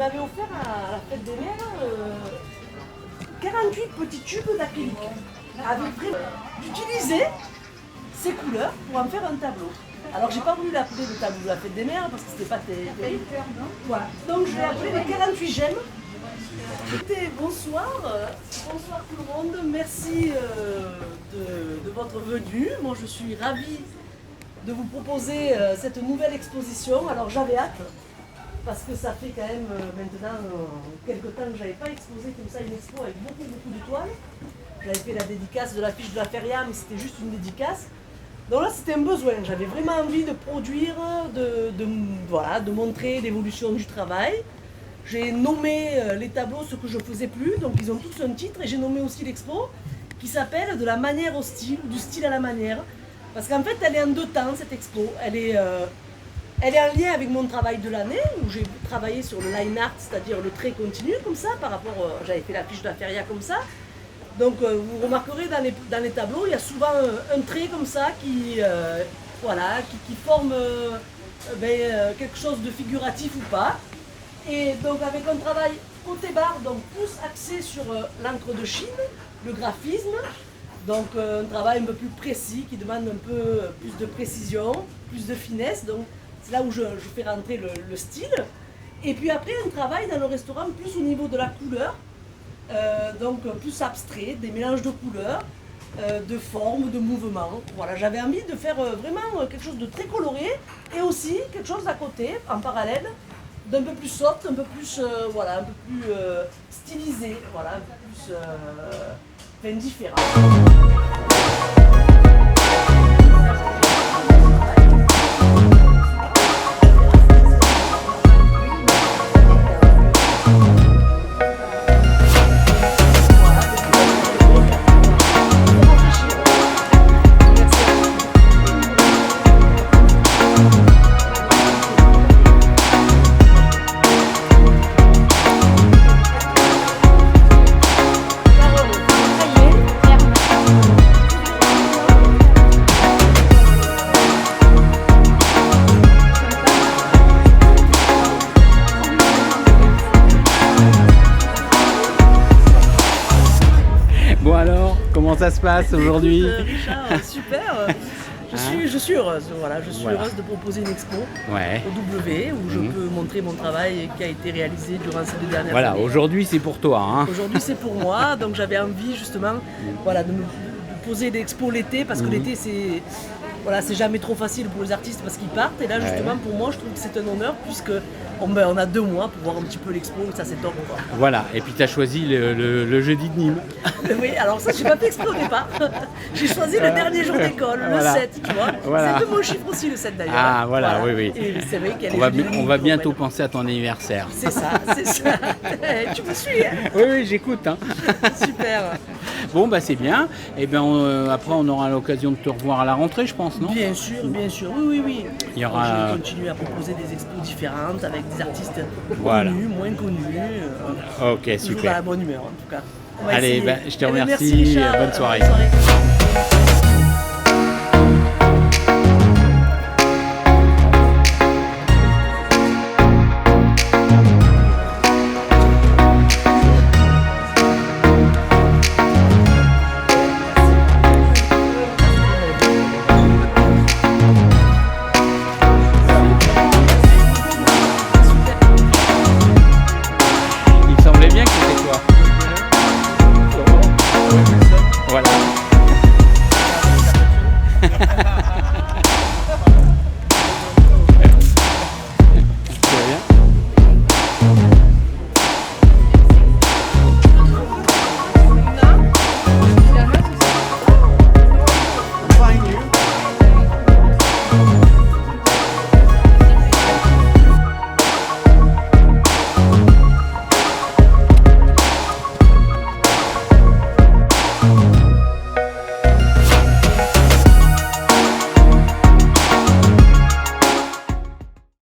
m'avez offert à la fête des mères 48 petits tubes d'acrylique. J'utilisais ces couleurs pour en faire un tableau. Alors j'ai pas voulu l'appeler le tableau de la fête des mères parce que c'était pas terrible. Voilà. Donc je l'ai appelé les 48 gemmes. Écoutez, bonsoir, bonsoir tout le monde, merci de votre venue. Moi je suis ravie de vous proposer cette nouvelle exposition. Alors j'avais hâte, parce que ça fait quand même maintenant quelques temps que je n'avais pas exposé comme ça une expo avec beaucoup d'étoiles. J'avais fait la dédicace de l'affiche de la Feria, mais c'était juste une dédicace. Donc là c'était un besoin, j'avais vraiment envie de produire, de montrer l'évolution du travail. J'ai nommé les tableaux ce que je ne faisais plus, donc ils ont tous un titre, et j'ai nommé aussi l'expo qui s'appelle De la manière au style, ou du style à la manière. Parce qu'en fait elle est en deux temps cette expo, elle est en lien avec mon travail de l'année, où j'ai travaillé sur le line art, c'est-à-dire le trait continu comme ça, par rapport, j'avais fait l'affiche de la Feria comme ça. Donc vous remarquerez dans les tableaux, il y a souvent un trait comme ça qui forme quelque chose de figuratif ou pas. Et donc avec un travail côté barre, donc plus axé sur l'encre de Chine, le graphisme, donc un travail un peu plus précis qui demande un peu plus de précision, plus de finesse, donc c'est là où je fais rentrer le style. Et puis après un travail dans le restaurant plus au niveau de la couleur, donc plus abstrait, des mélanges de couleurs, de formes, de mouvements. Voilà, j'avais envie de faire vraiment quelque chose de très coloré et aussi quelque chose à côté, en parallèle, d'un peu plus soft, un peu plus, un peu plus stylisé, voilà, un peu plus différent. Bon alors, comment ça se passe aujourd'hui? Richard, super. Je suis heureuse, voilà, heureuse de proposer une expo au W où je peux montrer mon travail qui a été réalisé durant ces 2 dernières années. Voilà, aujourd'hui c'est pour toi. Hein. Aujourd'hui c'est pour moi, donc j'avais envie justement de poser des expos l'été parce que l'été c'est jamais trop facile pour les artistes parce qu'ils partent, et là justement pour moi je trouve que c'est un honneur puisque on a 2 mois pour voir un petit peu l'expo, et ça c'est top quoi. Voilà, et puis tu as choisi le jeudi de Nîmes. Oui, alors ça j'ai pas fait exprès au départ. J'ai choisi le dernier jour d'école, le 7, tu vois. C'est un peu mon chiffre aussi le 7 d'ailleurs. Ah voilà. Oui. Et c'est vrai qu'elle on va bientôt penser à ton anniversaire. C'est ça. Tu me suis, hein? Oui, j'écoute. Hein. Super. Bon bah c'est bien. Et bien après on aura l'occasion de te revoir à la rentrée, je pense, non? Bien sûr. Oui. Il y aura... Je vais continuer à proposer des expos différentes avec des artistes connus, moins connus. Ok, toujours super. dans la bonne humeur en tout cas. Allez, je te remercie. Merci, Richard. Bonne soirée. Bonne soirée.